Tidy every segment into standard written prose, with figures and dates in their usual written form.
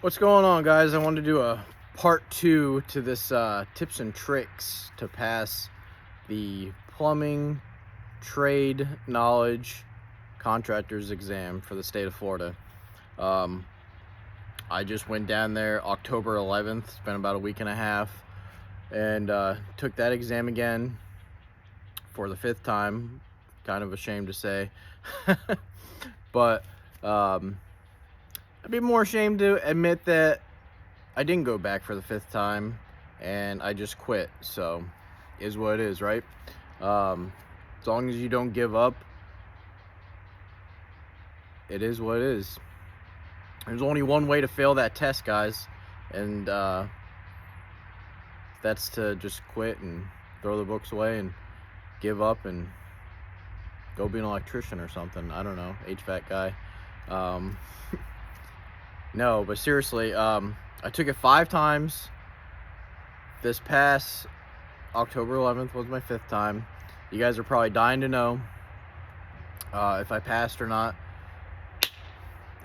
What's going on, guys? I wanted to do a part 2 to this tips and tricks to pass the plumbing trade knowledge contractor's exam for the state of Florida. I just went down there October 11th. It's been about a week and a half, and took that exam again for the 5th time. Kind of ashamed to say, but I'd be more ashamed to admit that I didn't go back for the 5th time and I just quit. So is what it is, right? As long as you don't give up, it is what it is. There's only one way to fail that test, guys, and that's to just quit and throw the books away and give up and go be an electrician or something. I don't know, HVAC guy. No, but seriously, I took it 5 times. This past October 11th was my 5th time. You guys are probably dying to know if I passed or not.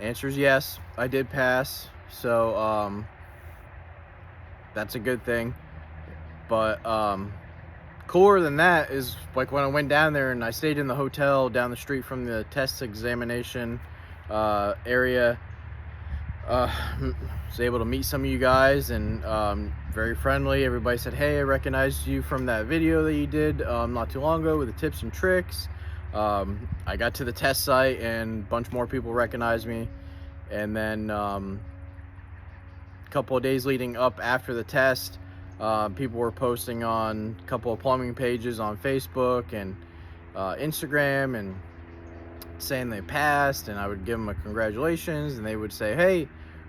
Answer is yes, I did pass. So that's a good thing. But cooler than that is like when I went down there and I stayed in the hotel down the street from the test examination area. Was able to meet some of you guys, and very friendly. Everybody said, hey, I recognized you from that video that you did not too long ago with the tips and tricks. I got to the test site and a bunch more people recognized me, and then a couple of days leading up after the test, people were posting on a couple of plumbing pages on Facebook and Instagram and saying they passed, and I would give them a congratulations, and they would say, hey,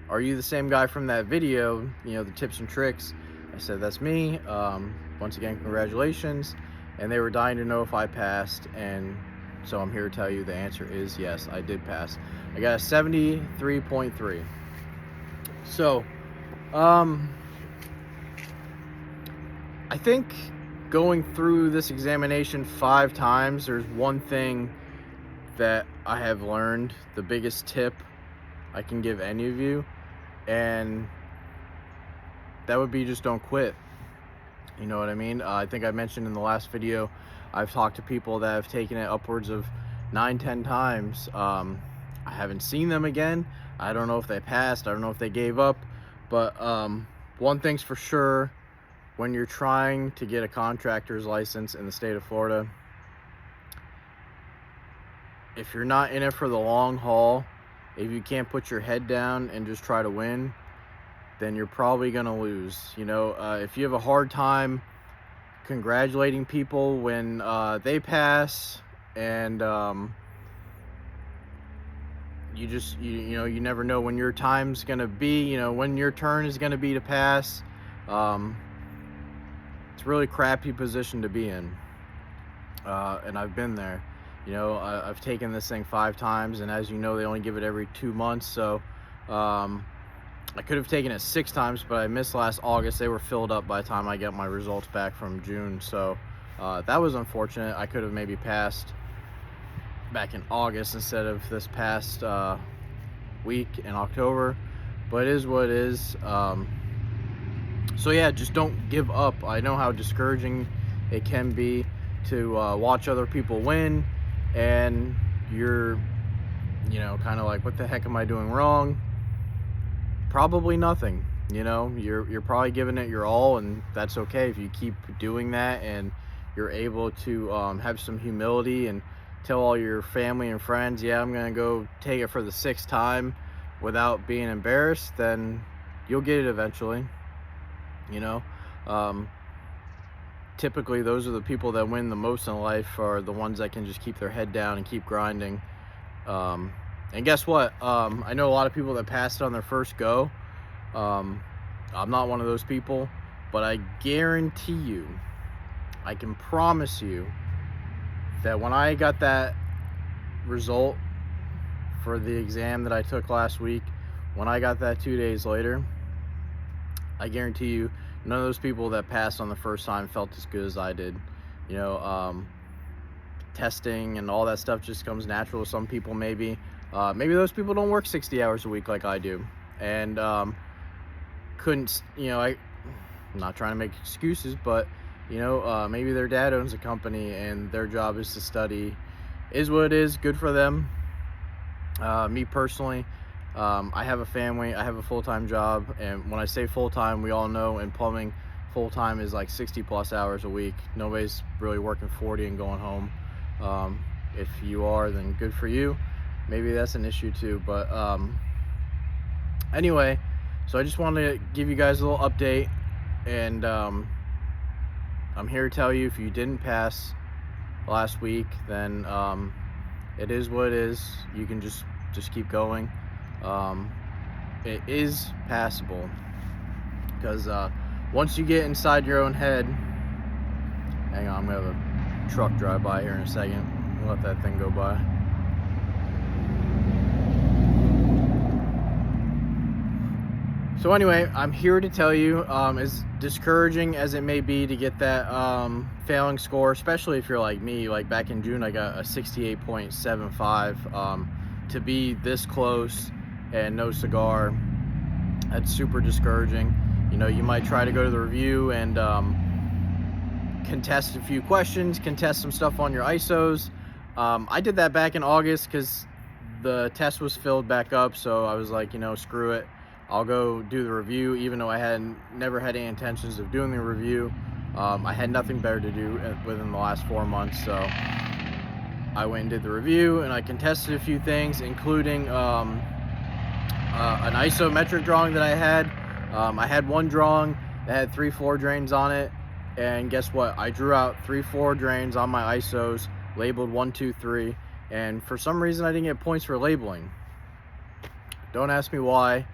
are you the same guy from that video, you know, the tips and tricks? I said, that's me. Once again, congratulations. And they were dying to know if I passed, and so I'm here to tell you the answer is yes, I did pass. I got a 73.3. So I think going through this examination 5 times, there's one thing that I have learned, the biggest tip I can give any of you, and that would be just don't quit. You know what I mean? I think I mentioned in the last video, I've talked to people that have taken it upwards of 9-10 times. I haven't seen them again. I don't know if they passed, I don't know if they gave up, but one thing's for sure, when you're trying to get a contractor's license in the state of Florida, if you're not in it for the long haul, if you can't put your head down and just try to win, then you're probably gonna lose. You know, if you have a hard time congratulating people when they pass, and you know, you never know when your time's gonna be, you know, when your turn is gonna be to pass. It's a really crappy position to be in, and I've been there. You know, I've taken this thing 5 times, and as you know, they only give it every 2 months. So I could have taken it 6 times, but I missed last August. They were filled up by the time I got my results back from June. So that was unfortunate. I could have maybe passed back in August instead of this past week in October, but it is what it is. So yeah, just don't give up. I know how discouraging it can be to watch other people win, and you're, you know, kind of like, what the heck am I doing wrong? Probably nothing. You know, you're probably giving it your all, and that's okay if you keep doing that, and you're able to have some humility and tell all your family and friends, yeah, I'm gonna go take it for the 6th time without being embarrassed. Then you'll get it eventually. You know, typically those are the people that win the most in life, are the ones that can just keep their head down and keep grinding. And guess what? I know a lot of people that passed it on their first go. I'm not one of those people, but I guarantee you, I can promise you that when I got that result for the exam that I took last week, when I got that 2 days later, I guarantee you, none of those people that passed on the first time felt as good as I did. You know, testing and all that stuff just comes natural to some people. Maybe those people don't work 60 hours a week like I do. and couldn't, I'm not trying to make excuses, but maybe their dad owns a company and their job is to study. Is what it is. Good for them. Me personally, I have a family, I have a full-time job, and when I say full-time, we all know in plumbing, full-time is like 60 plus hours a week. Nobody's really working 40 and going home. If you are, then good for you. Maybe that's an issue too, but anyway, so I just wanted to give you guys a little update, and I'm here to tell you, if you didn't pass last week, then it is what it is. You can just keep going. It is passable, because once you get inside your own head, hang on, I'm gonna have a truck drive by here in a second. I'll let that thing go by. So anyway, I'm here to tell you, as discouraging as it may be to get that failing score, especially if you're like me, like back in June I got a 68.75, to be this close and no cigar, that's super discouraging. You might try to go to the review and contest a few questions, contest some stuff on your ISOs. I did that back in August because the test was filled back up, so I was like, screw it, I'll go do the review, even though I had never had any intentions of doing the review. I had nothing better to do within the last 4 months, so I went and did the review, and I contested a few things, including an isometric drawing that I had. I had one drawing that had 3 floor drains on it, and guess what? I drew out 3 floor drains on my ISOs, labeled 1, 2, 3, and for some reason I didn't get points for labeling. Don't ask me why.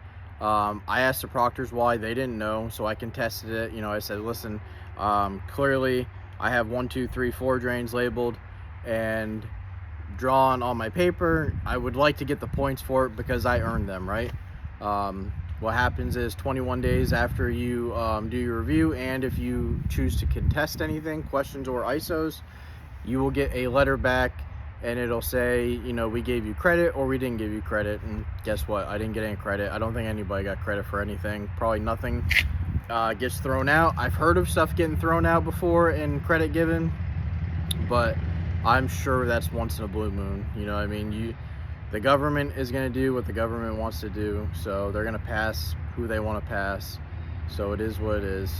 I asked the proctors why, they didn't know, so I contested it. I said, listen, clearly I have 1, 2, 3, 4 drains labeled and drawn on my paper. I would like to get the points for it because I earned them, right? What happens is 21 days after you do your review, and if you choose to contest anything, questions or ISOs, you will get a letter back, and it'll say, we gave you credit or we didn't give you credit. And guess what? I didn't get any credit. I don't think anybody got credit for anything. Probably nothing gets thrown out. I've heard of stuff getting thrown out before and credit given, but I'm sure that's once in a blue moon. The government is going to do what the government wants to do, so they're going to pass who they want to pass. So it is what it is.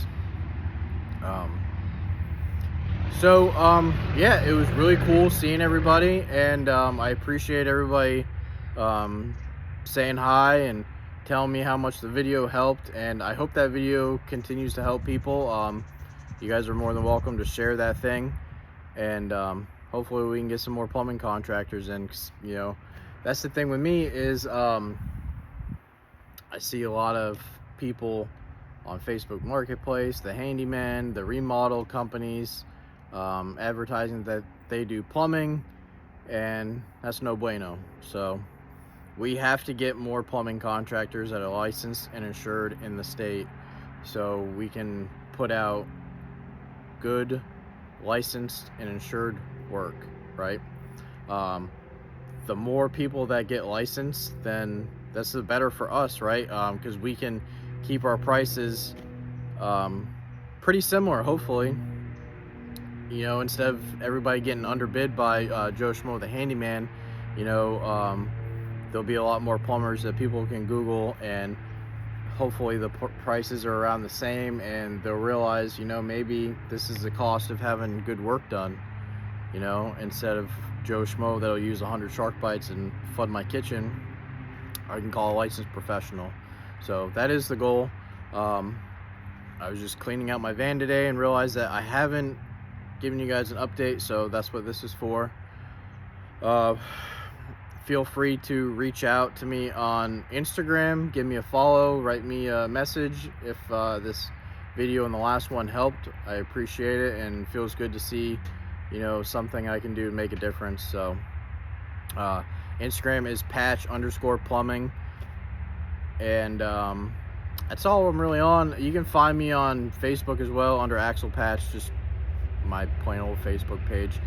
Yeah, it was really cool seeing everybody, and I appreciate everybody saying hi and telling me how much the video helped, and I hope that video continues to help people. You guys are more than welcome to share that thing, and hopefully we can get some more plumbing contractors in, 'cause, that's the thing with me is I see a lot of people on Facebook Marketplace, the handyman, the remodel companies, advertising that they do plumbing, and that's no bueno. So we have to get more plumbing contractors that are licensed and insured in the state, so we can put out good licensed and insured work, right? The more people that get licensed, then that's the better for us, right? Because we can keep our prices pretty similar, hopefully. Instead of everybody getting underbid by Joe Schmo the handyman, there'll be a lot more plumbers that people can Google, and hopefully the prices are around the same, and they'll realize, maybe this is the cost of having good work done. Instead of Joe Schmo that'll use 100 shark bites and flood my kitchen, I can call a licensed professional. So that is the goal. I was just cleaning out my van today and realized that I haven't given you guys an update, so that's what this is for. Feel free to reach out to me on Instagram, give me a follow, write me a message if this video and the last one helped. I appreciate it, and feels good to see something I can do to make a difference. So Instagram is patch_plumbing, and that's all I'm really on. You can find me on Facebook as well under Axel Patch, just my plain old Facebook page,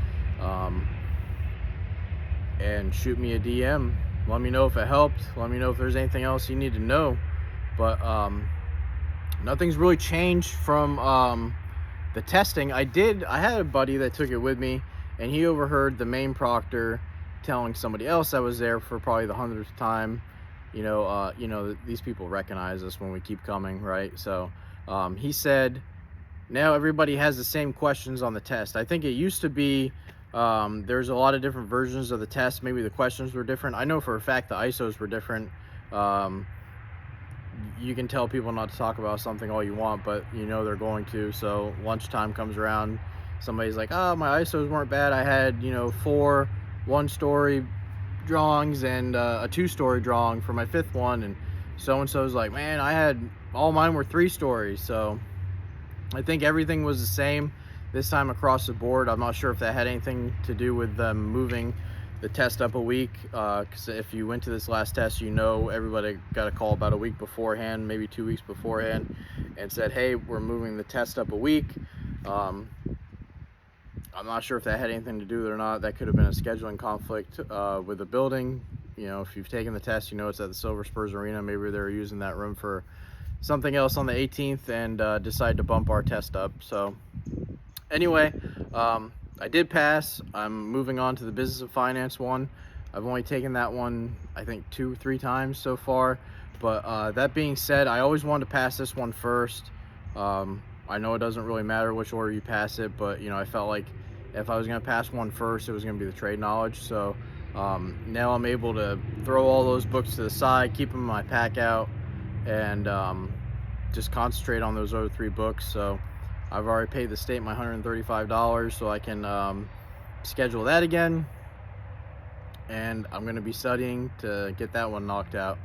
and shoot me a DM Let me know if it helped. Let me know if there's anything else you need to know. But nothing's really changed from the testing. I had a buddy that took it with me, and he overheard the main proctor telling somebody else that was there for probably the 100th time, these people recognize us when we keep coming, right? So he said, now everybody has the same questions on the test. I think it used to be there's a lot of different versions of the test. Maybe the questions were different. I know for a fact the ISOs were different. You can tell people not to talk about something all you want, but they're going to. So lunchtime comes around, somebody's like, oh, my ISOs weren't bad. I had 4 1-story drawings and a 2-story drawing for my 5th one, and so-and-so's like, man, I had all mine were 3 stories. So I think everything was the same this time across the board. I'm not sure if that had anything to do with them moving the test up a week, because if you went to this last test, everybody got a call about a week beforehand, maybe 2 weeks beforehand, and said, hey, we're moving the test up a week. I'm not sure if that had anything to do with it or not. That could have been a scheduling conflict with the building. If you've taken the test, it's at the Silver Spurs Arena. Maybe they're using that room for something else on the 18th and decide to bump our test up. So anyway, I did pass. I'm moving on to the business of finance one. I've only taken that one, I think 2-3 times so far. But that being said, I always wanted to pass this one first. I know it doesn't really matter which order you pass it, but I felt like if I was going to pass one first, it was going to be the trade knowledge. So now I'm able to throw all those books to the side, keep them in my pack out, and just concentrate on those other 3 books. So I've already paid the state my $135, so I can schedule that again, and I'm going to be studying to get that one knocked out.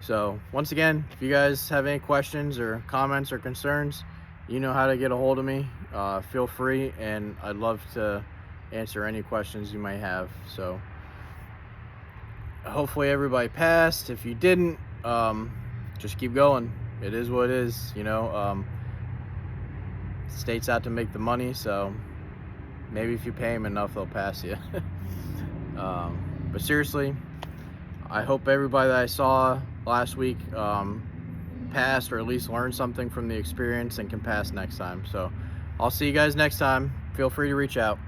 So once again, if you guys have any questions or comments or concerns, you know how to get a hold of me. Feel free, and I'd love to answer any questions you might have. So hopefully everybody passed. If you didn't, just keep going. It is what it is. State's out to make the money, so maybe if you pay them enough, they'll pass you. But seriously, I hope everybody that I saw last week passed, or at least learned something from the experience and can pass next time. So I'll see you guys next time. Feel free to reach out.